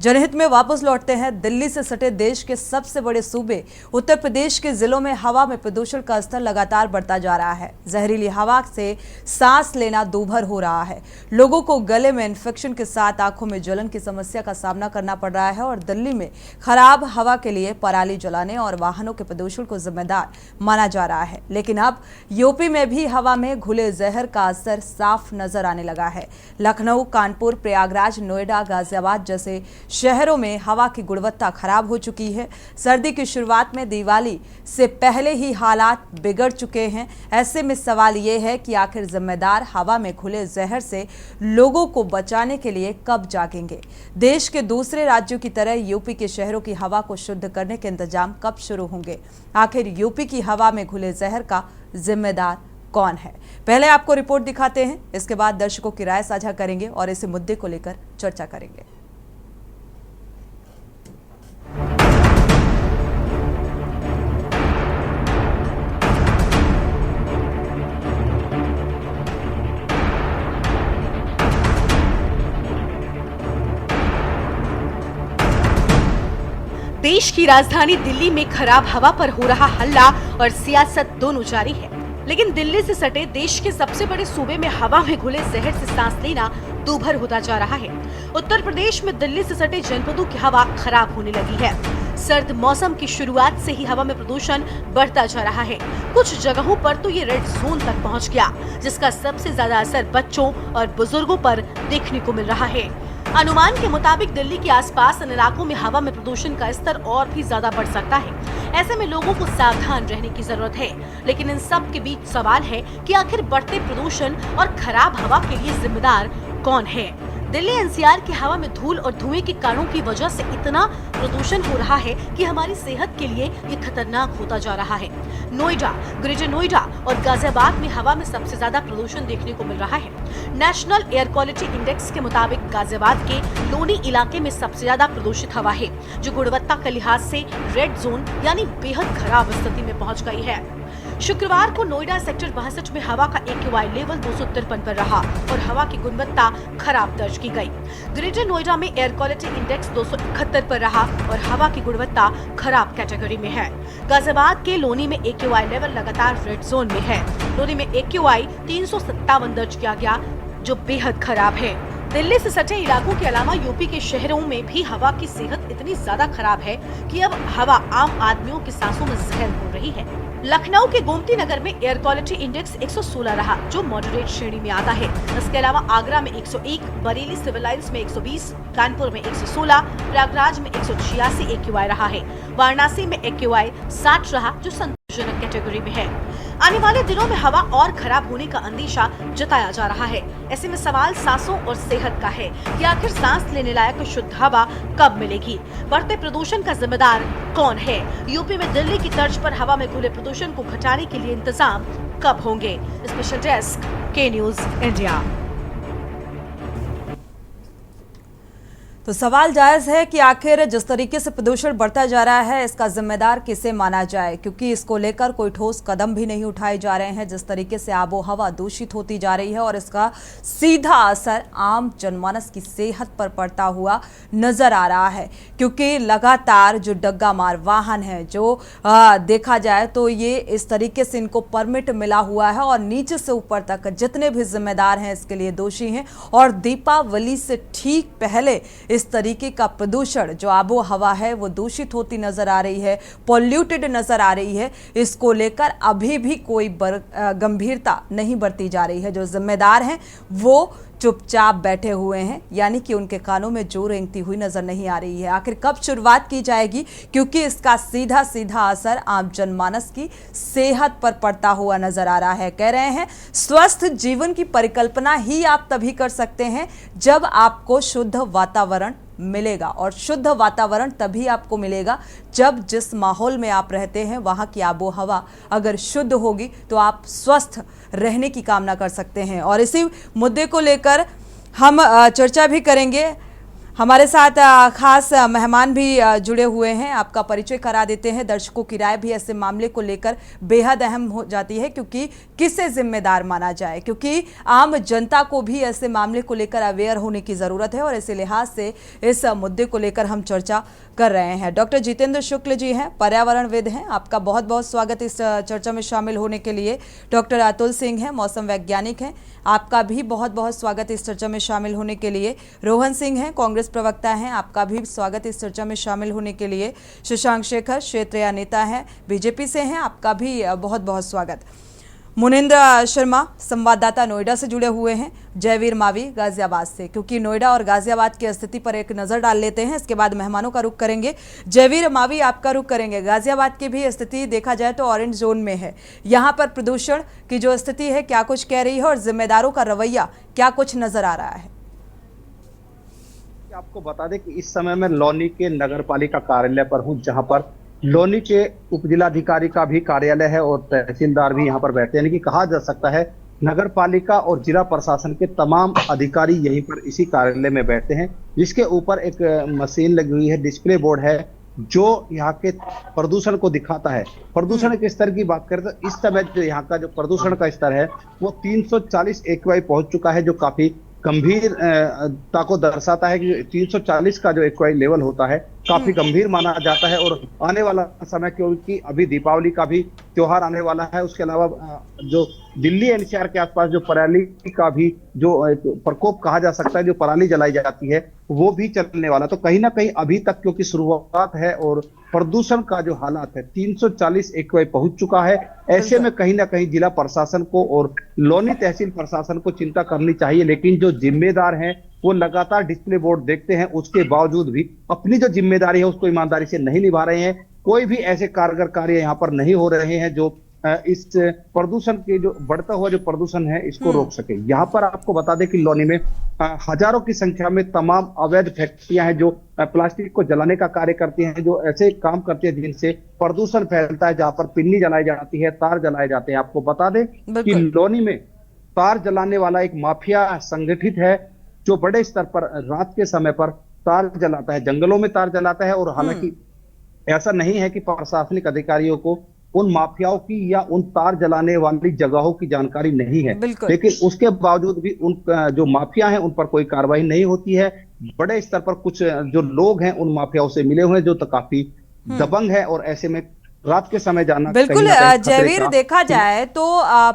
जनहित में वापस लौटते हैं। दिल्ली से सटे देश के सबसे बड़े सूबे उत्तर प्रदेश के जिलों में हवा में प्रदूषण का स्तर लगातार बढ़ता जा रहा है। जहरीली हवा से सांस लेना दूभर हो रहा है। लोगों को गले में इन्फेक्शन के साथ आंखों में जलन की समस्या का सामना करना पड़ रहा है और दिल्ली में खराब हवा के लिए पराली जलाने और वाहनों के प्रदूषण को जिम्मेदार माना जा रहा है। लेकिन अब यूपी में भी हवा में घुले जहर का असर साफ नजर आने लगा है। लखनऊ, कानपुर, प्रयागराज, नोएडा, गाजियाबाद जैसे शहरों में हवा की गुणवत्ता खराब हो चुकी है। सर्दी की शुरुआत में दिवाली से पहले ही हालात बिगड़ चुके हैं। ऐसे में सवाल ये है कि आखिर जिम्मेदार हवा में खुले जहर से लोगों को बचाने के लिए कब जागेंगे। देश के दूसरे राज्यों की तरह यूपी के शहरों की हवा को शुद्ध करने के इंतजाम कब शुरू होंगे। आखिर यूपी की हवा में घुले जहर का जिम्मेदार कौन है। पहले आपको रिपोर्ट दिखाते हैं, इसके बाद दर्शकों की राय साझा करेंगे और इस मुद्दे को लेकर चर्चा करेंगे। देश की राजधानी दिल्ली में खराब हवा पर हो रहा हल्ला और सियासत दोनों जारी है। लेकिन दिल्ली से सटे देश के सबसे बड़े सूबे में हवा में घुले जहर से सांस लेना दूभर होता जा रहा है। उत्तर प्रदेश में दिल्ली से सटे जनपदों की हवा खराब होने लगी है। सर्द मौसम की शुरुआत से ही हवा में प्रदूषण बढ़ता जा रहा है। कुछ जगहों पर तो ये रेड जोन तक पहुंच गया, जिसका सबसे ज्यादा असर बच्चों और बुजुर्गों पर देखने को मिल रहा है। अनुमान के मुताबिक दिल्ली के आसपास इन इलाकों में हवा में प्रदूषण का स्तर और भी ज्यादा बढ़ सकता है। ऐसे में लोगों को सावधान रहने की जरूरत है। लेकिन इन सब के बीच सवाल है कि आखिर बढ़ते प्रदूषण और खराब हवा के लिए जिम्मेदार कौन है। दिल्ली एनसीआर की हवा में धूल और धुएं के कारणों की वजह से इतना प्रदूषण हो रहा है कि हमारी सेहत के लिए ये खतरनाक होता जा रहा है। नोएडा, ग्रेटर नोएडा और गाजियाबाद में हवा में सबसे ज्यादा प्रदूषण देखने को मिल रहा है। नेशनल एयर क्वालिटी इंडेक्स के मुताबिक गाजियाबाद के लोनी इलाके में सबसे ज्यादा प्रदूषित हवा है, जो गुणवत्ता के लिहाज से रेड जोन यानी बेहद खराब स्थिति में पहुंच गई है। शुक्रवार को नोएडा सेक्टर 62 में हवा का AQI लेवल 253 पर रहा और हवा की गुणवत्ता खराब दर्ज की गई। ग्रेटर नोएडा में एयर क्वालिटी इंडेक्स 271 पर रहा और हवा की गुणवत्ता खराब कैटेगरी में है। गाजियाबाद के लोनी में AQI लेवल लगातार रेड जोन में है। लोनी में AQI 357 दर्ज किया गया, जो बेहद खराब है। दिल्ली से सटे इलाकों के अलावा यूपी के शहरों में भी हवा की सेहत इतनी ज्यादा खराब है कि अब हवा आम आदमियों की सांसों में जहर हो रही है। लखनऊ के गोमती नगर में एयर क्वालिटी इंडेक्स 116 रहा, जो मॉडरेट श्रेणी में आता है। इसके अलावा आगरा में 101, बरेली सिविल लाइंस में 120, कानपुर में 116, प्रयागराज में 186 AQI रहा है। वाराणसी में AQI 60 रहा, जो संतोषजनक कैटेगरी में है। आने वाले दिनों में हवा और खराब होने का अंदेशा जताया जा रहा है। ऐसे में सवाल सांसों और सेहत का है कि आखिर सांस लेने लायक शुद्ध हवा कब मिलेगी। बढ़ते प्रदूषण का जिम्मेदार कौन है। यूपी में दिल्ली की तर्ज पर हवा में घुले प्रदूषण को घटाने के लिए इंतजाम कब होंगे। स्पेशल डेस्क, के न्यूज इंडिया। तो सवाल जायज है कि आखिर जिस तरीके से प्रदूषण बढ़ता जा रहा है, इसका जिम्मेदार किसे माना जाए, क्योंकि इसको लेकर कोई ठोस कदम भी नहीं उठाए जा रहे हैं। जिस तरीके से आबो हवा दूषित होती जा रही है और इसका सीधा असर आम जनमानस की सेहत पर पड़ता हुआ नजर आ रहा है, क्योंकि लगातार जो डग्गा मार वाहन है, जो देखा जाए तो ये इस तरीके से इनको परमिट मिला हुआ है और नीचे से ऊपर तक जितने भी जिम्मेदार हैं इसके लिए दोषी हैं। और दीपावली से ठीक पहले इस तरीके का प्रदूषण जो आबो हवा है वो दूषित होती नजर आ रही है, पॉल्यूटेड नजर आ रही है। इसको लेकर अभी भी कोई गंभीरता नहीं बरती जा रही है। जो जिम्मेदार हैं वो चुपचाप बैठे हुए हैं, यानी कि उनके कानों में जू रेंगती हुई नजर नहीं आ रही है। आखिर कब शुरुआत की जाएगी, क्योंकि इसका सीधा सीधा असर आम जनमानस की सेहत पर पड़ता हुआ नजर आ रहा है। कह रहे हैं स्वस्थ जीवन की परिकल्पना ही आप तभी कर सकते हैं जब आपको शुद्ध वातावरण मिलेगा, और शुद्ध वातावरण तभी आपको मिलेगा जब जिस माहौल में आप रहते हैं वहां की आबो हवा अगर शुद्ध होगी तो आप स्वस्थ रहने की कामना कर सकते हैं। और इसी मुद्दे को लेकर हम चर्चा भी करेंगे। हमारे साथ खास मेहमान भी जुड़े हुए हैं। आपका परिचय करा देते हैं। दर्शकों की राय भी ऐसे मामले को लेकर बेहद अहम हो जाती है, क्योंकि किसे जिम्मेदार माना जाए, क्योंकि आम जनता को भी ऐसे मामले को लेकर अवेयर होने की ज़रूरत है और इसी लिहाज से इस मुद्दे को लेकर हम चर्चा कर रहे हैं। डॉक्टर जितेंद्र शुक्ल जी हैं, पर्यावरणविद हैं। आपका बहुत बहुत स्वागत इस चर्चा में शामिल होने के लिए। डॉक्टर अतुल सिंह हैं, मौसम वैज्ञानिक हैं। आपका भी बहुत बहुत स्वागत इस चर्चा में शामिल होने के लिए। रोहन सिंह हैं, कांग्रेस प्रवक्ता हैं। आपका भी स्वागत इस चर्चा में शामिल होने के लिए। शशांक शेखर क्षेत्रीय नेता हैं, बीजेपी से हैं। आपका भी बहुत बहुत स्वागत। मुनिंद्र शर्मा संवाददाता नोएडा से जुड़े हुए हैं। जयवीर मावी गाजियाबाद से, क्योंकि नोएडा और गाजियाबाद की स्थिति पर एक नज़र डाल लेते हैं, इसके बाद मेहमानों का रुख करेंगे। जयवीर मावी, आपका रुख करेंगे। गाजियाबाद की भी स्थिति देखा जाए तो ऑरेंज जोन में है। यहाँ पर प्रदूषण की जो स्थिति है, क्या कुछ कह रही है और जिम्मेदारों का रवैया क्या कुछ नजर आ रहा है? आपको बता दें कि इस समय मैं लोनी के नगर पालिका कार्यालय पर हूं, जहां पर लोनी के उपजिलाधिकारी का भी कार्यालय है और तहसीलदार भी यहां पर बैठते हैं। यानी कि कहा जा सकता है नगर पालिका और जिला प्रशासन के तमाम अधिकारी यहीं पर इसी कार्यालय में बैठते हैं, जिसके ऊपर एक मशीन लगी हुई है, डिस्प्ले बोर्ड है, जो यहाँ के प्रदूषण को दिखाता है। प्रदूषण के स्तर की बात करें तो इस समय जो यहाँ का जो प्रदूषण का स्तर है वो 340 AQI पहुंच चुका है, जो काफी गंभीरता को दर्शाता है कि 340 का जो AQI लेवल होता है काफी गंभीर माना जाता है। और आने वाला समय, क्योंकि अभी दीपावली का भी त्योहार आने वाला है, उसके अलावा जो दिल्ली एनसीआर के आसपास जो पराली का भी जो प्रकोप कहा जा सकता है, जो पराली जलाई जाती है, वो भी चलने वाला। तो कहीं ना कहीं अभी तक क्योंकि शुरुआत है और प्रदूषण का जो हालात है 340 AQI पहुंच चुका है, ऐसे में कहीं ना कहीं जिला प्रशासन को और लोनी तहसील प्रशासन को चिंता करनी चाहिए। लेकिन जो जिम्मेदार हैं वो लगातार डिस्प्ले बोर्ड देखते हैं, उसके बावजूद भी अपनी जो जिम्मेदारी है उसको ईमानदारी से नहीं निभा रहे हैं। कोई भी ऐसे कारगर कार्य यहाँ पर नहीं हो रहे हैं जो इस प्रदूषण के जो बढ़ता हुआ जो प्रदूषण है इसको रोक सके। यहाँ पर आपको बता दें कि लोनी में हजारों की संख्या में तमाम अवैध फैक्ट्रियां हैं जो प्लास्टिक को जलाने का कार्य करती हैं, जो ऐसे काम करती है जिनसे प्रदूषण फैलता है, जहां पर पिन्नी जलाई जाती है, तार जलाए जाते हैं। आपको बता दें कि लोनी में तार जलाने वाला एक माफिया संगठित है, जो बड़े स्तर पर रात के समय पर तार जलाता है, जंगलों में तार जलाता है। और हालांकि ऐसा नहीं है कि प्रशासनिक अधिकारियों को उन माफियाओं की या उन तार जलाने वाली जगहों की जानकारी नहीं है, लेकिन उसके बावजूद भी उन जो माफिया हैं उन पर कोई कार्रवाई नहीं होती है। बड़े स्तर पर कुछ जो लोग हैं उन माफियाओं से मिले हुए हैं, जो तो काफी दबंग है, और ऐसे में रात के समय जाना बिल्कुल। जयवीर, देखा जाए तो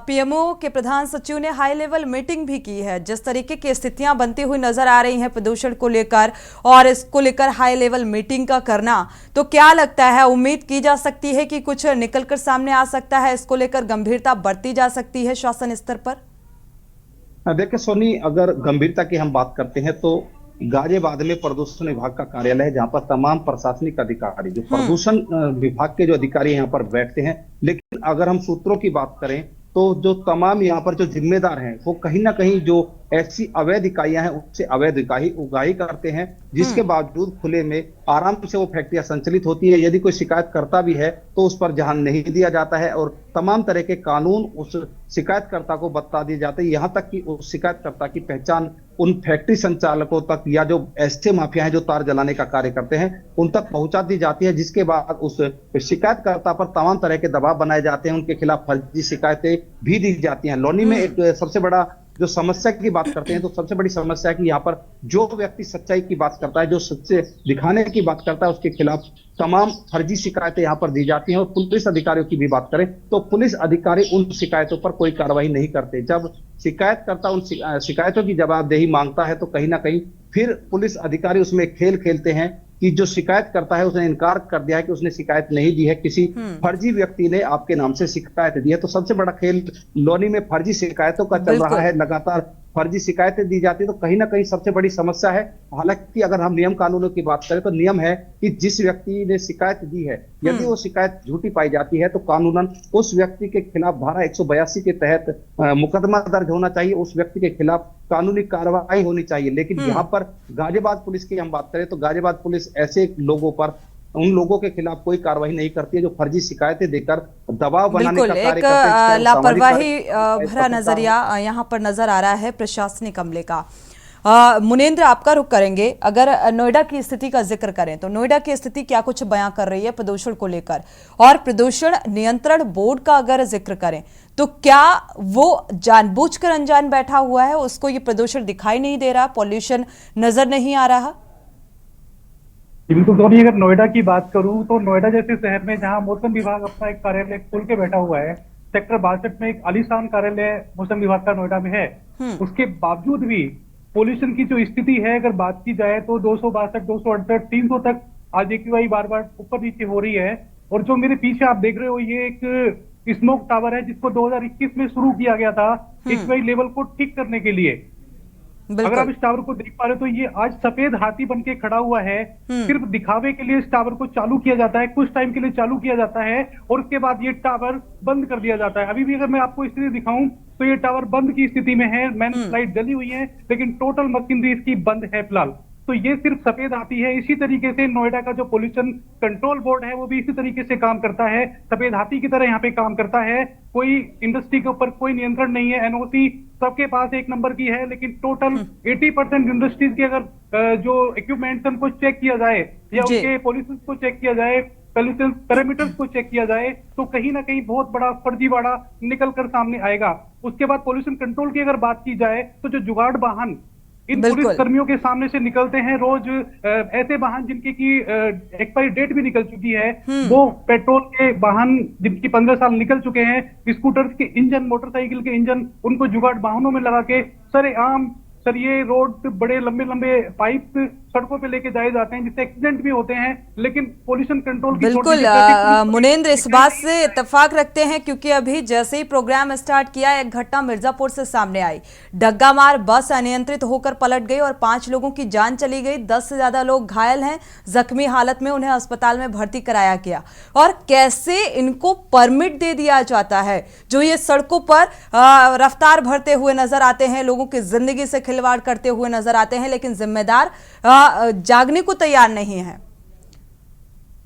पीएमओ के प्रधान सचिव ने हाई लेवल मीटिंग भी की है। जिस तरीके की स्थितियां बनती हुई नजर आ रही हैं प्रदूषण को लेकर, और इसको लेकर हाई लेवल मीटिंग का करना, तो क्या लगता है, उम्मीद की जा सकती है कि कुछ निकलकर सामने आ सकता है? इसको लेकर गंभीरता बढ़ती जा सकती है शासन स्तर पर? देखिए सोनी, अगर गंभीरता की हम बात करते हैं तो गाजियाबाद में प्रदूषण विभाग का कार्यालय है, जहां पर तमाम प्रशासनिक अधिकारी जो प्रदूषण विभाग के जो अधिकारी यहाँ पर बैठते हैं। लेकिन अगर हम सूत्रों की बात करें तो जो तमाम यहाँ पर जो जिम्मेदार हैं वो कहीं ना कहीं जो ऐसी अवैध इकाइयां हैं उससे अवैध उगाही करते हैं, जिसके बावजूद खुले में आराम से वो फैक्ट्रियां संचालित होती है। यदि कोई शिकायत करता भी है तो उस पर ध्यान नहीं दिया जाता है और तमाम तरह के कानून उस शिकायतकर्ता को बता दिए जाते हैं, यहाँ तक कि उस शिकायतकर्ता की पहचान उन फैक्ट्री संचालकों तक या जो ऐसे माफिया हैं जो तार जलाने का कार्य करते हैं उन तक पहुंचा दी जाती है, जिसके बाद उस शिकायतकर्ता पर तमाम तरह के दबाव बनाए जाते हैं, उनके खिलाफ फर्जी शिकायतें भी दी जाती हैं। लोनी में एक सबसे बड़ा जो समस्या की बात करते हैं तो सबसे बड़ी समस्या है कि यहाँ पर जो व्यक्ति सच्चाई की बात करता है, जो सच्चे दिखाने की बात करता है, उसके खिलाफ तमाम फर्जी शिकायतें यहाँ पर दी जाती हैं। और पुलिस अधिकारियों की भी बात करें तो पुलिस अधिकारी उन शिकायतों पर कोई कार्रवाई नहीं करते। जब शिकायतकर्ता उन शिकायतों की जवाबदेही मांगता है तो कहीं ना कहीं फिर पुलिस अधिकारी उसमें खेल खेलते हैं कि जो शिकायत करता है उसने इनकार कर दिया है कि उसने शिकायत नहीं दी है, किसी फर्जी व्यक्ति ने आपके नाम से शिकायत दी है। तो सबसे बड़ा खेल लोनी में फर्जी शिकायतों का चल रहा है, लगातार फर्जी शिकायतें दी जाती है। तो कहीं ना कहीं सबसे बड़ी समस्या है। हालांकि अगर हम नियम कानूनों की बात करें तो नियम है कि जिस व्यक्ति ने शिकायत दी है, यदि वो शिकायत झूठी पाई जाती है तो कानूनन उस व्यक्ति के खिलाफ धारा 182 के तहत मुकदमा दर्ज होना चाहिए, उस व्यक्ति के खिलाफ कानूनी कार्रवाई होनी चाहिए। लेकिन यहाँ पर गाजियाबाद पुलिस की हम बात करें तो गाजियाबाद पुलिस ऐसे लोगों पर, उन लोगों के खिलाफ कोई कार्रवाई नहीं करती है जो फर्जी शिकायतें देकर दबाव बनाने का कार्य करते हैं। लापरवाही भरा नजरिया यहाँ पर नजर आ रहा है प्रशासनिक अमले का। मुनेंद्र, आपका रुख करेंगे। अगर नोएडा की स्थिति का जिक्र करें तो नोएडा की स्थिति क्या कुछ बयां कर रही है प्रदूषण को लेकर, और प्रदूषण नियंत्रण बोर्ड का अगर जिक्र करें तो क्या वो जानबूझकर अनजान बैठा हुआ है, उसको ये प्रदूषण दिखाई नहीं दे रहा, पॉल्यूशन नजर नहीं आ रहा? बिल्कुल धोनी, अगर नोएडा की बात करूं तो नोएडा जैसे शहर में जहां मौसम विभाग अपना एक कार्यालय खोल के बैठा हुआ है, सेक्टर 62 में एक आलीशान कार्यालय मौसम विभाग का नोएडा में है, उसके बावजूद भी पोल्यूशन की जो स्थिति है अगर बात की जाए तो 262, 268, 300 तक आज AQI बार बार ऊपर नीचे हो रही है। और जो मेरे पीछे आप देख रहे हो ये एक स्मोक टावर है जिसको 2021 में शुरू किया गया था AQI लेवल को ठीक करने के लिए। अगर आप इस टावर को देख पा रहे हो तो ये आज सफेद हाथी बन के खड़ा हुआ है। सिर्फ दिखावे के लिए इस टावर को चालू किया जाता है, कुछ टाइम के लिए चालू किया जाता है और उसके बाद ये टावर बंद कर दिया जाता है। अभी भी अगर मैं आपको स्थिति दिखाऊं तो ये टावर बंद की स्थिति में है, मैन स्लाइड जली हुई है लेकिन टोटल मशीनरी इसकी बंद है फिलहाल। तो ये सिर्फ सफेद हाथी है। इसी तरीके से नोएडा का जो पोल्यूशन कंट्रोल बोर्ड है वो भी इसी तरीके से काम करता है, सफेद हाथी की तरह यहाँ पे काम करता है। कोई इंडस्ट्री के ऊपर कोई नियंत्रण नहीं है, NOC सबके पास एक नंबर की है, लेकिन टोटल 80% इंडस्ट्रीज के अगर जो इक्विपमेंट्स उनको चेक किया जाए या उनके पॉल्यूशन को चेक किया जाए, पॉल्यूशन पैरामीटर्स को चेक किया जाए तो कहीं ना कहीं बहुत बड़ा फर्जीवाड़ा निकल कर सामने आएगा। उसके बाद पॉल्यूशन कंट्रोल की अगर बात की जाए तो जो जुगाड़ वाहन इन पुलिस कर्मियों के सामने से निकलते हैं रोज, ऐसे वाहन जिनकी की एक्सपायरी डेट भी निकल चुकी है, वो पेट्रोल के वाहन जिनकी 15 साल निकल चुके हैं, स्कूटर्स के इंजन, मोटरसाइकिल के इंजन, उनको जुगाड़ वाहनों में लगा के सरेआम ये रोड बड़े लंबे लंबे पाइप सड़कों पे लेके जाए जाते हैं जिससे एक्सीडेंट भी होते हैं। लेकिन पोल्यूशन कंट्रोल की बिल्कुल मुनेंद्र, इस बात से इत्तेफाक रखते हैं क्योंकि अभी जैसे ही प्रोग्राम स्टार्ट किया एक घटना मिर्जापुर से सामने आई। डग्गामार बस अनियंत्रित होकर पलट गई और 5 लोगों की जान चली गई, 10 से ज्यादा लोग घायल हैं, जख्मी हालत में उन्हें अस्पताल में भर्ती कराया गया। और कैसे इनको परमिट दे दिया जाता है, जो ये सड़कों पर रफ्तार भरते हुए नजर आते हैं, लोगों की जिंदगी से खिलवाड़ करते हुए नजर आते हैं, लेकिन जिम्मेदार जागने को तैयार नहीं है।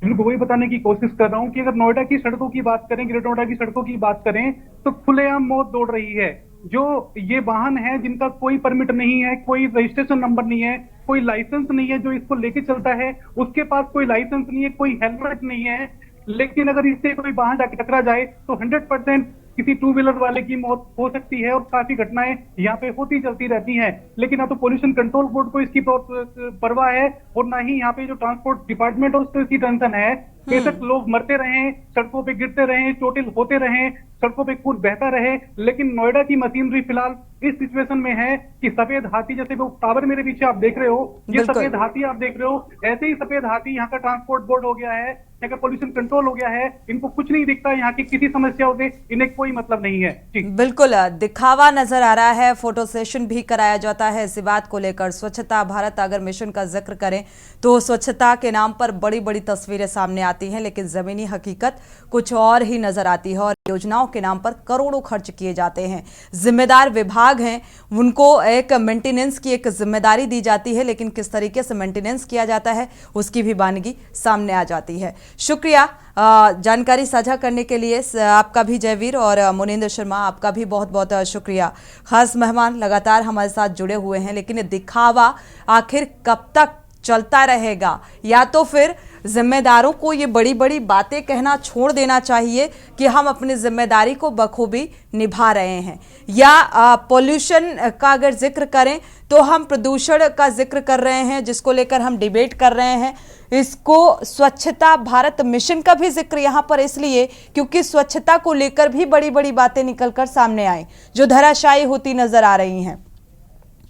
इनको वही बताने की कोशिश कर रहा हूं कि अगर नोएडा की सड़कों की बात करें, ग्रेटर नोएडा की सड़कों की बात करें तो खुलेआम मौत दौड़ रही है। जो ये वाहन है जिनका कोई परमिट नहीं है, कोई रजिस्ट्रेशन नंबर नहीं है, कोई लाइसेंस नहीं है, जो इसको लेके चलता है उसके पास कोई लाइसेंस नहीं है, कोई हेलमेट नहीं है, लेकिन अगर इससे कोई वाहन जाके टकरा जाए तो 100% किसी 2 व्हीलर वाले की मौत हो सकती है और काफी घटनाएं यहाँ पे होती चलती रहती हैं। लेकिन ना तो पोल्यूशन कंट्रोल बोर्ड को इसकी परवाह है और ना ही यहाँ पे जो ट्रांसपोर्ट डिपार्टमेंट है उसको इसकी टेंशन है। बेशक लोग मरते रहें, सड़कों पे गिरते रहें, चोटिल होते रहें, सड़कों पे खून बहता रहे, लेकिन नोएडा की मशीनरी फिलहाल इस सिचुएशन में है कि सफेद हाथी, जैसे वो टावर मेरे पीछे आप देख रहे हो, ये सफेद हाथी आप देख रहे हो, ऐसे ही सफेद हाथी यहाँ का ट्रांसपोर्ट बोर्ड हो गया है, अगर पोल्यूशन कंट्रोल हो गया है, इनको कुछ नहीं दिखता, यहाँ की किसी समस्याओं से इन्हें कोई मतलब नहीं है। बिल्कुल दिखावा नजर आ रहा है, फोटो सेशन भी कराया जाता है इसी बात को लेकर। स्वच्छता भारत अगर मिशन का जिक्र करें तो स्वच्छता के नाम पर बड़ी बड़ी तस्वीरें सामने आती हैं, लेकिन जमीनी हकीकत कुछ और ही नजर आती है और योजनाओं के नाम पर करोड़ों खर्च किए जाते हैं। जिम्मेदार विभाग हैं, उनको एक मेंटेनेंस की एक जिम्मेदारी दी जाती है, लेकिन किस तरीके से मेंटेनेंस किया जाता है उसकी भी वानगी सामने आ जाती है। शुक्रिया जानकारी साझा करने के लिए आपका भी जयवीर, और मुनेंद्र शर्मा आपका भी बहुत बहुत शुक्रिया। खास मेहमान लगातार हमारे साथ जुड़े हुए हैं, लेकिन ये दिखावा आखिर कब तक चलता रहेगा? या तो फिर जिम्मेदारों को ये बड़ी बड़ी बातें कहना छोड़ देना चाहिए कि हम अपनी जिम्मेदारी को बखूबी निभा रहे हैं, या पोल्यूशन का अगर जिक्र करें तो हम प्रदूषण का जिक्र कर रहे हैं जिसको लेकर हम डिबेट कर रहे हैं। इसको स्वच्छता भारत मिशन का भी जिक्र यहाँ पर इसलिए क्योंकि स्वच्छता को लेकर भी बड़ी बड़ी बातें निकलकर सामने आई जो धराशायी होती नजर आ रही हैं।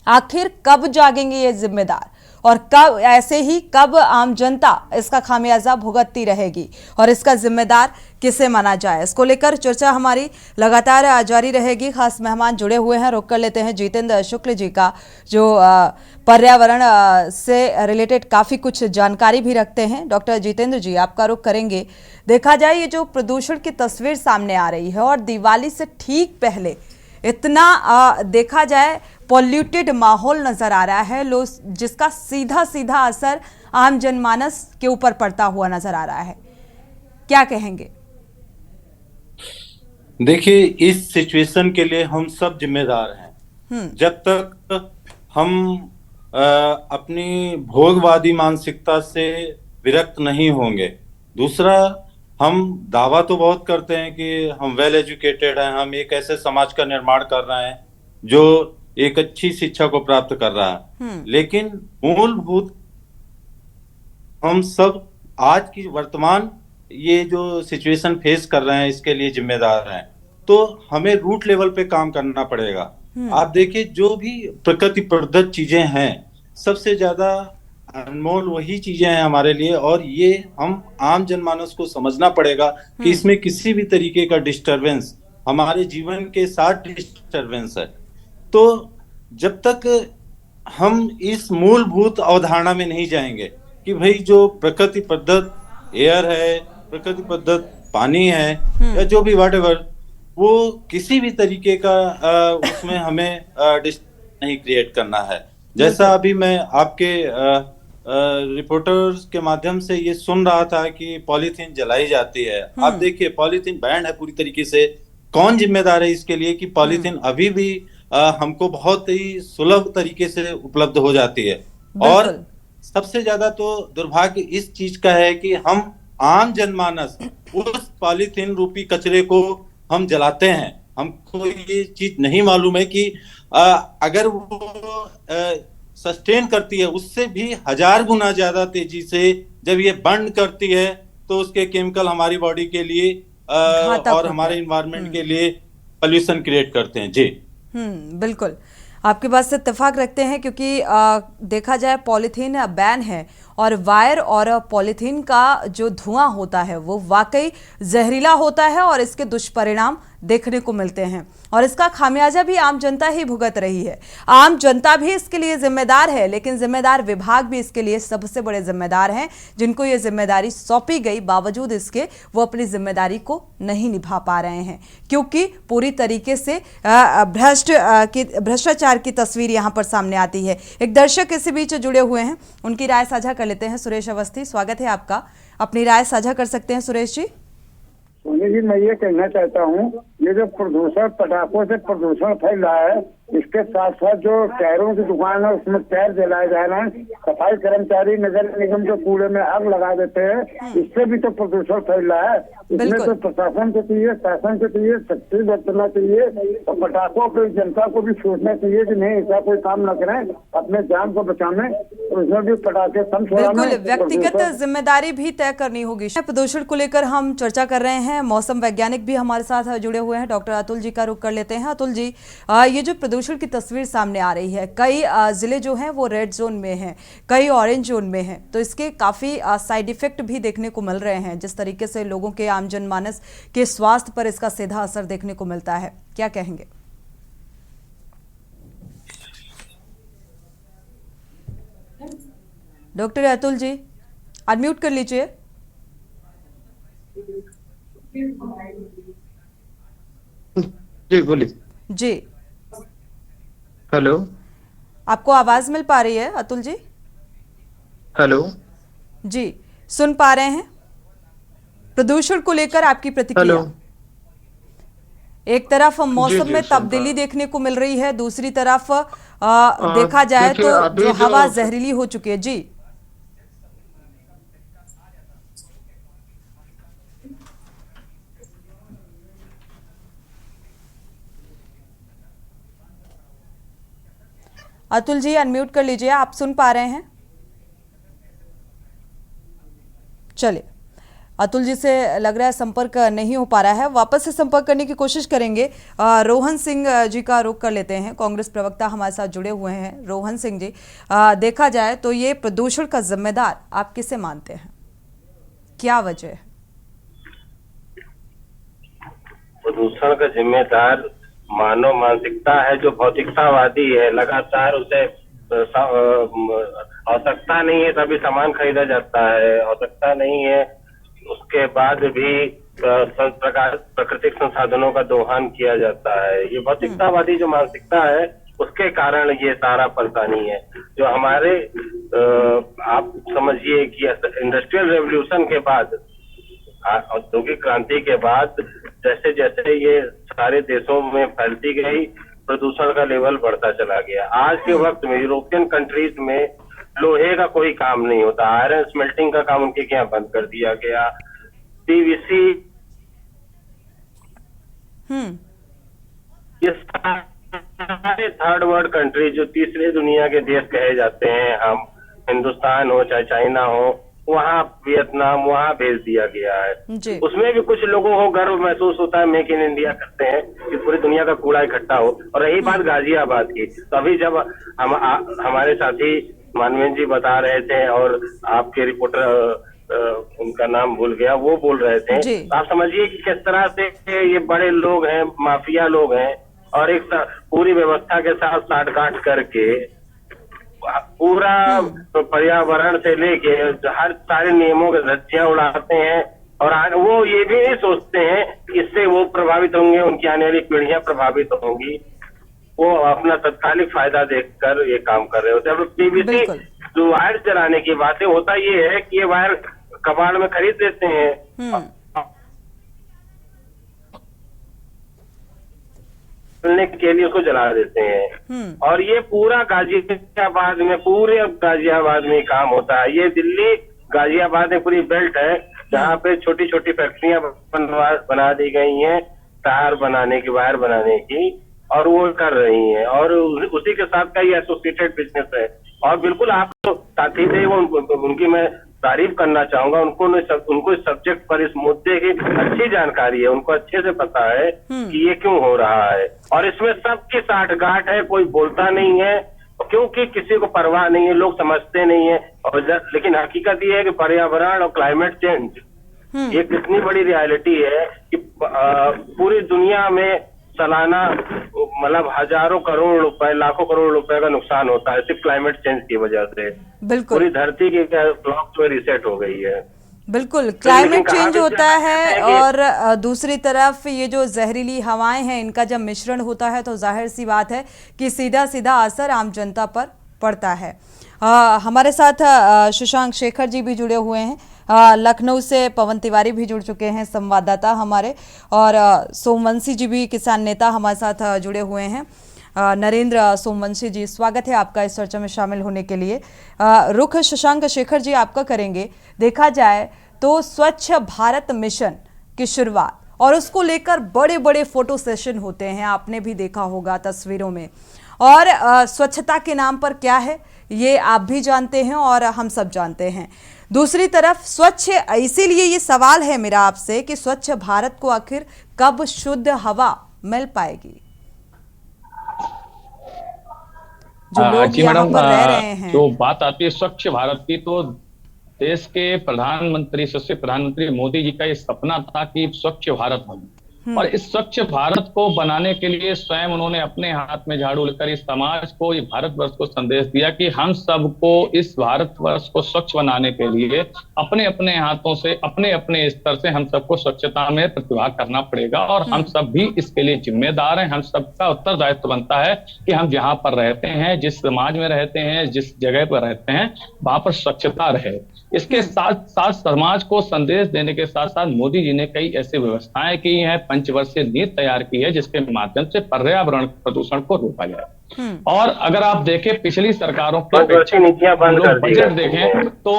आखिर कब जागेंगे ये जिम्मेदार, और कब ऐसे ही कब आम जनता इसका खामियाजा भुगतती रहेगी, और इसका जिम्मेदार किसे माना जाए, इसको लेकर चर्चा हमारी लगातार जारी रहेगी। खास मेहमान जुड़े हुए हैं, रुक कर लेते हैं जितेंद्र शुक्ल जी का, जो पर्यावरण से रिलेटेड काफ़ी कुछ जानकारी भी रखते हैं। डॉक्टर जितेंद्र जी, आपका रुख करेंगे। देखा जाए ये जो प्रदूषण की तस्वीर सामने आ रही है और दिवाली से ठीक पहले इतना देखा जाए पॉल्यूटेड माहौल नजर आ रहा है, लोग जिसका सीधा सीधा असर आम जनमानस के ऊपर पड़ता हुआ नजर आ रहा है, क्या कहेंगे? देखिए, इस सिचुएशन के लिए हम सब जिम्मेदार हैं। जब तक हम अपनी भोगवादी मानसिकता से विरक्त नहीं होंगे। दूसरा, हम दावा तो बहुत करते हैं कि हम वेल एजुकेटेड हैं, हम एक ऐसे समाज का निर्माण कर रहे हैं जो एक अच्छी शिक्षा को प्राप्त कर रहा है, लेकिन मूलभूत हम सब आज की वर्तमान ये जो सिचुएशन फेस कर रहे हैं इसके लिए जिम्मेदार हैं। तो हमें रूट लेवल पे काम करना पड़ेगा। आप देखिए, जो भी प्रकृति प्रदत्त चीजें हैं, सबसे ज्यादा अनमोल वही चीजें हैं हमारे लिए, और ये हम आम जनमानस को समझना पड़ेगा कि इसमें किसी भी तरीके का डिस्टरबेंस हमारे जीवन के साथ डिस्टरबेंस है। तो जब तक हम इस मूलभूत अवधारणा में नहीं जाएंगे कि भाई जो प्रकृति प्रदत्त एयर है, प्रकृति प्रदत्त पानी है, या जो भी व्हाटएवर, वो किसी भी तरीके का उसमें हमें नहीं क्रिएट करना है। जैसा अभी मैं आपके रिपोर्टर्स के माध्यम से ये सुन रहा था कि पॉलीथीन जलाई जाती है। आप देखिए, पॉलीथीन बैन है पूरी तरीके से। कौन जिम्मेदार है इसके लिए कि पॉलीथीन अभी भी हमको बहुत ही सुलभ तरीके से उपलब्ध हो जाती है। और सबसे ज्यादा तो दुर्भाग्य इस चीज का है कि हम आम जनमानस उस पॉलीथीन रूपी कचरे को हम जलाते हैं। हमको ये चीज नहीं मालूम है कि अगर वो सस्टेन करती है उससे भी 1000 गुना ज्यादा तेजी से जब ये बर्न करती है तो उसके केमिकल हमारी बॉडी के लिए और हमारे इन्वायरमेंट के लिए पोल्यूशन क्रिएट करते हैं। जी बिल्कुल, आपकी बात से इत्तेफाक रखते हैं, क्योंकि देखा जाए पॉलीथीन बैन है और वायर और पॉलीथीन का जो धुआं होता है वो वाकई जहरीला होता है और इसके दुष्परिणाम देखने को मिलते हैं और इसका खामियाजा भी आम जनता ही भुगत रही है। आम जनता भी इसके लिए जिम्मेदार है, लेकिन जिम्मेदार विभाग भी इसके लिए सबसे बड़े जिम्मेदार हैं, जिनको ये जिम्मेदारी सौंपी गई, बावजूद इसके वो अपनी जिम्मेदारी को नहीं निभा पा रहे हैं, क्योंकि पूरी तरीके से भ्रष्टाचार की तस्वीर यहाँ पर सामने आती है। एक दर्शक इसी बीच जुड़े हुए हैं, उनकी राय साझा कर लेते हैं। सुरेश अवस्थी, स्वागत है आपका, अपनी राय साझा कर सकते हैं सुरेश जी। सोनी जी, मैं ये कहना चाहता हूँ, ये जो प्रदूषण, पटाखों से प्रदूषण फैल रहा है, इसके साथ साथ जो टायरों की दुकान है उसमें टायर जलाए जा रहे हैं, सफाई कर्मचारी नगर निगम के कूड़े में आग लगा देते हैं, इससे भी तो प्रदूषण फैल रहा है। इसमें तो प्रशासन को चाहिए, शासन को चाहिए, सख्ती बरतना चाहिए और पटाखों पे जनता को भी सोचना चाहिए कि नहीं ऐसा कोई काम न करें, अपने जान को बचाने, उसमें भी पटाखे कम बिल्कुल व्यक्तिगत जिम्मेदारी भी तय करनी होगी। प्रदूषण को लेकर हम चर्चा कर रहे हैं, मौसम वैज्ञानिक भी हमारे साथ जुड़े हुए हैं, डॉक्टर अतुल जी का रुख कर लेते हैं। अतुल जी, ये जो प्रदूषण की तस्वीर सामने आ रही है, कई जिले जो हैं वो रेड जोन में हैं, कई ऑरेंज जोन में हैं, तो इसके काफ़ी साइड इफेक्ट भी देखने को मिल रहे हैं, जिस तरीके से लोगों के आम जनमानस के स्वास्थ्य पर इसका सीधा असर देखने को मिलता है, क्या कहेंगे? डॉक्टर अतुल जी, अनम्यूट कर लीजिए। जी बोलिए। जी, हेलो, आपको आवाज मिल पा रही है अतुल जी? हेलो जी, सुन पा रहे हैं? प्रदूषण को लेकर आपकी प्रतिक्रिया। एक तरफ मौसम में तब्दीली देखने को मिल रही है, दूसरी तरफ देखा जाए तो जो हवा जहरीली हो चुकी है। जी, अतुल जी अनम्यूट कर लीजिए, आप सुन पा रहे हैं? चलिए, अतुल जी से लग रहा है संपर्क नहीं हो पा रहा है, वापस से संपर्क करने की कोशिश करेंगे। रोहन सिंह जी का रुख कर लेते हैं, कांग्रेस प्रवक्ता हमारे साथ जुड़े हुए हैं। रोहन सिंह जी, देखा जाए तो ये प्रदूषण का जिम्मेदार आप किसे मानते हैं, क्या वजह है? प्रदूषण का जिम्मेदार मानव मानसिकता है जो भौतिकतावादी है। लगातार उसे आवश्यकता नहीं है तभी सामान खरीदा जाता है, आवश्यकता नहीं है उसके बाद भी प्राकृतिक संसाधनों का दोहन किया जाता है। ये भौतिकतावादी जो मानसिकता है उसके कारण ये सारा परेशानी है। जो हमारे आप समझिए कि इंडस्ट्रियल रेवोल्यूशन के बाद, औद्योगिक क्रांति के बाद जैसे जैसे ये सारे देशों में फैलती गई प्रदूषण का लेवल बढ़ता चला गया। आज के वक्त में यूरोपियन कंट्रीज में लोहे का कोई काम नहीं होता, आयरन स्मेल्टिंग का काम उनके यहाँ बंद कर दिया गया। पीवीसी ये सारे थर्ड वर्ल्ड कंट्री, जो तीसरे दुनिया के देश कहे जाते हैं, हम हिंदुस्तान हो चाहे चाइना हो, वहाँ वियतनाम, वहाँ भेज दिया गया है। जी। उसमें भी कुछ लोगों को गर्व महसूस होता है, मेक इन इंडिया करते हैं कि पूरी दुनिया का कूड़ा इकट्ठा हो। और रही बात गाजियाबाद की, तो अभी जब हमारे साथी मानवेंद्र जी बता रहे थे और आपके रिपोर्टर उनका नाम भूल गया, वो बोल रहे थे, तो आप समझिए कि किस तरह से ये बड़े लोग हैं, माफिया लोग हैं, और एक पूरी व्यवस्था के साथ साठगांठ करके पूरा पर्यावरण से लेके हर सारे नियमों के धज्जियां उड़ाते हैं। और वो ये भी नहीं सोचते हैं कि इससे वो प्रभावित होंगे, उनकी आने वाली पीढ़ियां प्रभावित होंगी। वो अपना तत्कालिक फायदा देखकर ये काम कर रहे होते हैं। पीवीसी जो वायर जलाने की बातें, होता ये है कि ये वायर कबाड़ में खरीद लेते हैं के लिए उसको जला देते हैं। और ये पूरे गाजियाबाद में काम होता है। ये दिल्ली गाजियाबाद में पूरी बेल्ट है जहाँ पे छोटी छोटी फैक्ट्रियां बना दी गई हैं टायर बनाने की, वायर बनाने की, और वो कर रही हैं। और उसी के साथ का ये एसोसिएटेड बिजनेस है। और बिल्कुल आप साथी थे, वो उनकी मैं तारीफ करना चाहूंगा। उनको इस सब्जेक्ट पर, इस मुद्दे की अच्छी जानकारी है, उनको अच्छे से पता है कि ये क्यों हो रहा है। और इसमें सबकी साठगांठ है, कोई बोलता नहीं है क्योंकि किसी को परवाह नहीं है, लोग समझते नहीं है। और लेकिन हकीकत ये है कि पर्यावरण और क्लाइमेट चेंज ये कितनी बड़ी रियलिटी है कि पूरी दुनिया में सालाना मतलब हजारों करोड़ रुपए, लाखों करोड़ रुपए का नुकसान होता है सिर्फ क्लाइमेट चेंज की वजह से। बिल्कुल पूरी धरती की क्लॉक जो रिसेट हो गई है। बिल्कुल क्लाइमेट चेंज होता है, और दूसरी तरफ ये जो जहरीली हवाएं हैं, इनका जब मिश्रण होता है तो जाहिर सी बात है कि सीधा सीधा असर आम जनता पर पड़ता है। हमारे साथ शशांक शेखर जी भी जुड़े हुए हैं, लखनऊ से पवन तिवारी भी जुड़ चुके हैं संवाददाता हमारे, और सोमवंशी जी भी किसान नेता हमारे साथ जुड़े हुए हैं। नरेंद्र सोमवंशी जी, स्वागत है आपका इस चर्चा में शामिल होने के लिए। रुख शशांक शेखर जी आपका करेंगे। देखा जाए तो स्वच्छ भारत मिशन की शुरुआत और उसको लेकर बड़े बड़े फोटो सेशन होते हैं, आपने भी देखा होगा तस्वीरों में। और स्वच्छता के नाम पर क्या है ये आप भी जानते हैं और हम सब जानते हैं। दूसरी तरफ स्वच्छ, इसीलिए ये सवाल है मेरा आपसे कि स्वच्छ भारत को आखिर कब शुद्ध हवा मिल पाएगी? जो लोग यहाँ पर रह रहे हैं, जो बात आती है स्वच्छ भारत की, तो देश के प्रधानमंत्री, सशस्त्र प्रधानमंत्री मोदी जी का ये सपना था कि स्वच्छ भारत बने। और इस स्वच्छ भारत को बनाने के लिए स्वयं उन्होंने अपने हाथ में झाड़ू लेकर इस समाज को, ये भारतवर्ष को संदेश दिया कि हम सबको इस भारतवर्ष को स्वच्छ बनाने के लिए अपने अपने हाथों से, अपने अपने स्तर से हम सबको स्वच्छता में प्रतिभाग करना पड़ेगा। और हम सब भी इसके लिए जिम्मेदार हैं। हम सबका उत्तरदायित्व बनता है कि हम जहाँ पर रहते हैं, जिस समाज में रहते हैं, जिस जगह पर रहते हैं, वहां पर स्वच्छता रहे। इसके साथ साथ समाज को संदेश देने के साथ साथ मोदी जी ने कई ऐसी व्यवस्थाएं की हैं, पंचवर्षीय नीति तैयार की है जिसके माध्यम से पर्यावरण प्रदूषण को रोका जाए। और अगर आप देखें पिछली सरकारों के बजट देखें तो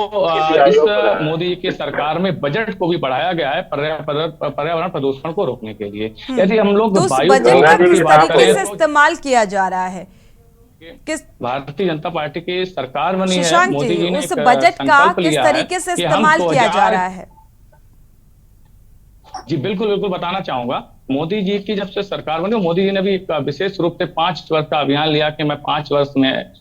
इस मोदी जी की सरकार में बजट को भी बढ़ाया गया है पर्यावरण प्रदूषण को रोकने के लिए। यदि हम लोग इस्तेमाल किया जा रहा है, किस भारतीय जनता पार्टी की सरकार बनी है, मोदी जी ने उस बजट का किस तरीके से इस्तेमाल किया जा रहा है? जी बिल्कुल बिल्कुल बताना चाहूंगा। मोदी जी की जब से सरकार बनी, मोदी जी ने भी विशेष रूप से 5 वर्ष का अभियान लिया कि मैं 5 वर्ष में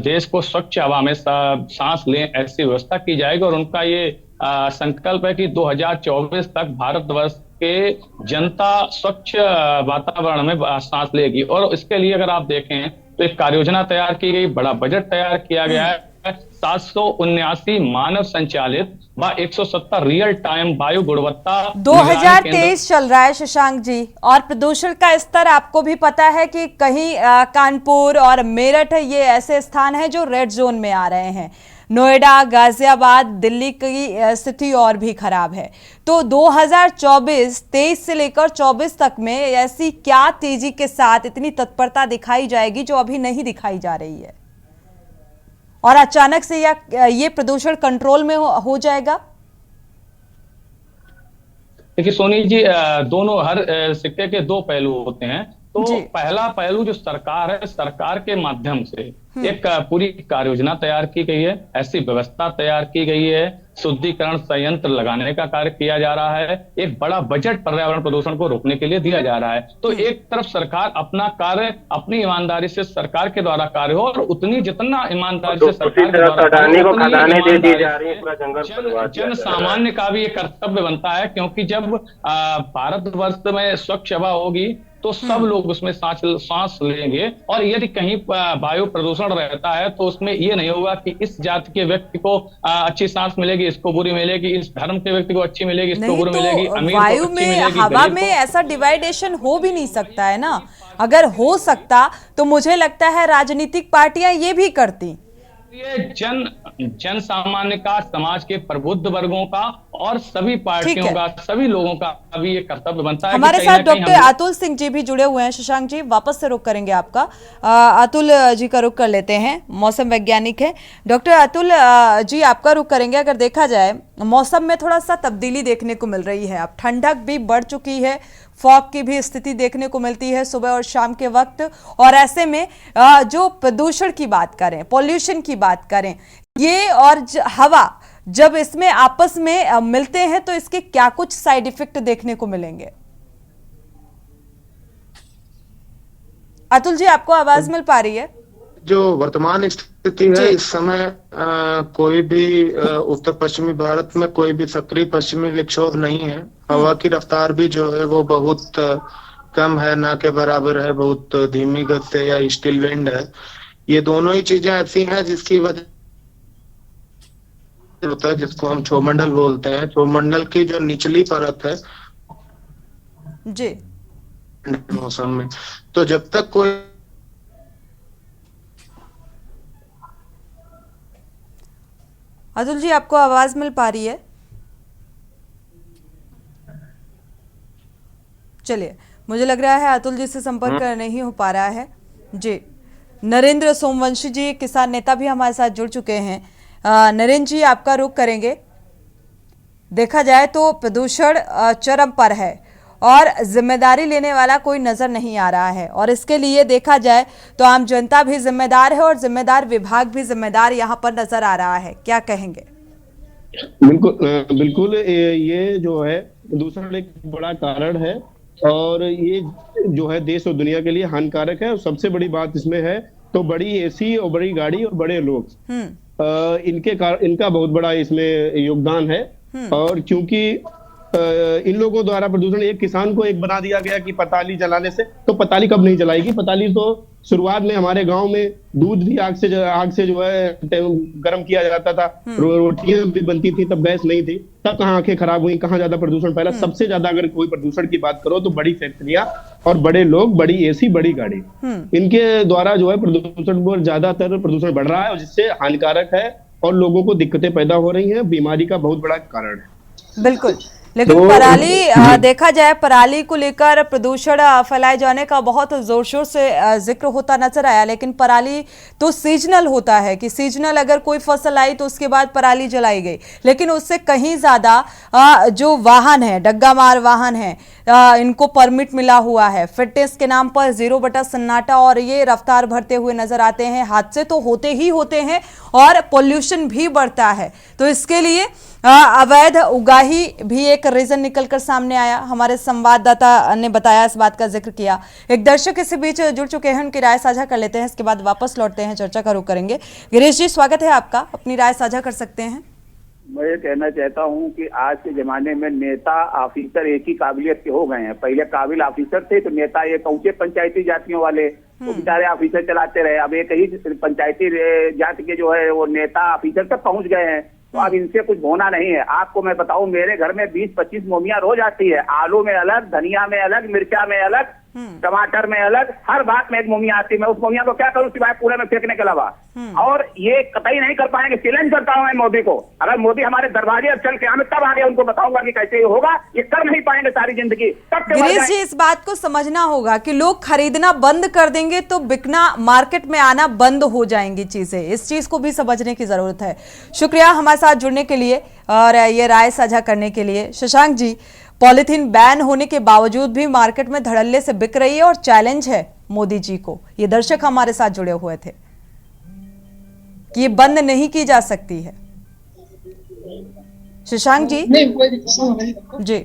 देश को स्वच्छ हवा में सांस लें ऐसी व्यवस्था की जाएगी। और उनका ये संकल्प है कि 2024 तक भारतवर्ष के जनता स्वच्छ वातावरण में सांस लेगी। और इसके लिए अगर आप देखें तो एक कार्य योजना तैयार की गई, बड़ा बजट तैयार किया गया है। 779 मानव संचालित व 170 रियल टाइम वायु गुणवत्ता 2023 चल रहा है शशांक जी, और प्रदूषण का स्तर आपको भी पता है कि कहीं कानपुर और मेरठ ये ऐसे स्थान हैं जो रेड जोन में आ रहे हैं। नोएडा, गाजियाबाद, दिल्ली की स्थिति और भी खराब है। तो 2023 से लेकर 24 तक में ऐसी क्या तेजी के साथ इतनी तत्परता दिखाई जाएगी जो अभी नहीं दिखाई जा रही है, और अचानक से ये प्रदूषण कंट्रोल में हो जाएगा? देखिए सोनी जी, दोनों हर सिक्के के दो पहलू होते हैं। तो पहला पहलू जो सरकार है, सरकार के माध्यम से एक पूरी कार्य योजना तैयार की गई है, ऐसी व्यवस्था तैयार की गई है, शुद्धिकरण संयंत्र लगाने का कार्य किया जा रहा है, एक बड़ा बजट पर्यावरण प्रदूषण को रोकने के लिए दिया जा रहा है। तो एक तरफ सरकार अपना कार्य अपनी ईमानदारी से सरकार के द्वारा कार्य हो, और उतनी जितना ईमानदारी से सरकार के द्वारा जन सामान्य का भी ये कर्तव्य बनता है, क्योंकि जब भारतवर्ष में स्वच्छ हवा होगी तो सब लोग उसमें सांस लेंगे। और यदि कहीं वायु प्रदूषण रहता है तो उसमें ये नहीं होगा कि इस जाति के व्यक्ति को अच्छी सांस मिलेगी, इसको बुरी मिलेगी, इस धर्म के व्यक्ति को अच्छी मिलेगी, इसको बुरी मिलेगी, अमीर वायु को अच्छी में, मिलेगी, हवा में ऐसा डिवाइडेशन हो भी नहीं सकता है ना। अगर हो सकता तो मुझे लगता है राजनीतिक पार्टियां ये भी करती। ये जन सामान्य का, समाज के प्रबुद्ध वर्गों का और सभी पार्टियों का, सभी लोगों का भी ये कर्तव्य बनता है। हमारे साथ डॉक्टर अतुल सिंह जी भी जुड़े हुए हैं। शशांक जी, वापस से रुख करेंगे आपका। अतुल जी का रुख कर लेते हैं, मौसम वैज्ञानिक है। डॉक्टर अतुल जी, आपका रुख करेंगे। अगर देखा जाए मौसम में थोड़ा सा तब्दीली देखने को मिल रही है, अब ठंडक भी बढ़ चुकी है, फॉग की भी स्थिति देखने को मिलती है सुबह और शाम के वक्त, और ऐसे में जो प्रदूषण की बात करें, पॉल्यूशन की बात करें, ये और हवा जब इसमें आपस में मिलते हैं तो इसके क्या कुछ साइड इफेक्ट देखने को मिलेंगे? अतुल जी, आपको आवाज मिल पा रही है? जो वर्तमान स्थिति है इस समय कोई भी उत्तर पश्चिमी भारत में कोई भी सक्रिय पश्चिमी विक्षोभ नहीं है। हवा की रफ्तार भी जो है वो बहुत कम है, ना के बराबर है, बहुत धीमी गति से या स्टिल विंड है। ये दोनों ही चीजें ऐसी हैं जिसकी वजह होता है, जिसको हम क्षोभमंडल बोलते हैं। क्षोभमंडल की जो निचली परत है जी मौसम में, तो जब तक कोई अतुल जी, आपको आवाज मिल पा रही है? चलिए, मुझे लग रहा है अतुल जी से संपर्क नहीं हो पा रहा है। जी, नरेंद्र सोमवंशी जी, किसान नेता, भी हमारे साथ जुड़ चुके हैं। नरेंद्र जी, आपका रुख करेंगे। देखा जाए तो प्रदूषण चरम पर है और जिम्मेदारी लेने वाला कोई नजर नहीं आ रहा है, और इसके लिए देखा जाए तो आम जनता भी जिम्मेदार है और जिम्मेदार विभाग भी जिम्मेदार यहाँ पर नजर आ रहा है। क्या कहेंगे? बिल्कुल ये जो है प्रदूषण एक बड़ा कारण है, और ये जो है देश और दुनिया के लिए हानिकारक है। और सबसे बड़ी बात इसमें है तो बड़ी एसी और बड़ी गाड़ी और बड़े लोग, इनका बहुत बड़ा इसमें योगदान है। और क्योंकि इन लोगों द्वारा प्रदूषण, एक किसान को एक बना दिया गया कि पताली जलाने से, तो पताली कब नहीं जलाएगी? पताली तो शुरुआत में हमारे गांव में दूध भी आग से जो है गर्म किया जाता था, रोटियां भी बनती थी, तब गैस नहीं थी, तब कहाँ आंखें खराब हुई, कहाँ ज्यादा प्रदूषण फैला। सबसे ज्यादा अगर कोई प्रदूषण की बात करो तो बड़ी फैक्ट्रियां और बड़े लोग, बड़ी एसी, बड़ी गाड़ी, इनके द्वारा जो है प्रदूषण पर ज्यादातर प्रदूषण बढ़ रहा है, और जिससे हानिकारक है और लोगों को दिक्कतें पैदा हो रही हैं, बीमारी का बहुत बड़ा कारण है। बिल्कुल, लेकिन पराली, देखा जाए पराली को लेकर प्रदूषण फैलाए जाने का बहुत जोर शोर से जिक्र होता नजर आया, लेकिन पराली तो सीजनल होता है कि सीजनल अगर कोई फसल आई तो उसके बाद पराली जलाई गई, लेकिन उससे कहीं ज्यादा जो वाहन है, डग्गा मार वाहन है, इनको परमिट मिला हुआ है, फिटनेस के नाम पर 0 सन्नाटा, और ये रफ्तार भरते हुए नजर आते हैं। हादसे तो होते ही होते हैं और पोल्यूशन भी बढ़ता है। तो इसके लिए अवैध उगाही भी एक रीजन निकलकर सामने आया। हमारे संवाददाता ने बताया, इस बात का जिक्र किया। एक दर्शक इसी बीच जुड़ चुके हैं, उनकी राय साझा कर लेते हैं, इसके बाद वापस लौटते हैं, चर्चा का रुख करेंगे। गिरीश जी, स्वागत है आपका, अपनी राय साझा कर सकते हैं। मैं ये कहना चाहता हूँ कि आज के जमाने में नेता ऑफिसर एक ही काबिलियत के हो गए हैं। पहले काबिल ऑफिसर थे तो नेता ये ऊंचे पंचायती जातियों वाले वो बेचारे ऑफिसर चलाते रहे। अब एक ही पंचायती जाति के जो है वो नेता ऑफिसर तक पहुंच गए हैं, तो अब इनसे कुछ होना नहीं है। आपको मैं बताऊं, मेरे घर में 20-25 मोमियां रोज आती है। आलू में अलग, धनिया में अलग, मिर्चा में अलग, टमाटर में अलग, हर बात में एक मोमिया आती। मैं उस मोमिया को क्या करूं सिवाय कूड़े में फेंकने के अलावा। और ये कतई नहीं कर पाएंगे। चैलेंज करता हूं मैं मोदी को, अगर मोदी हमारे दरवाजे अब चल के हमें तब आगे उनको बताऊंगा कि कैसे ये होगा। ये कर नहीं पाएंगे सारी जिंदगी। तब गिरीश जी, इस बात को समझना होगा कि लोग खरीदना बंद कर देंगे तो बिकना, मार्केट में आना बंद हो जाएंगी चीजें। इस चीज को भी समझने की जरूरत है। शुक्रिया हमारे साथ जुड़ने के लिए और ये राय साझा करने के लिए। शशांक जी, पॉलीथीन बैन होने के बावजूद भी मार्केट में धड़ल्ले से बिक रही है और चैलेंज है मोदी जी को। ये दर्शक हमारे साथ जुड़े हुए थे कि ये बंद नहीं की जा सकती है। शशांक जी, जी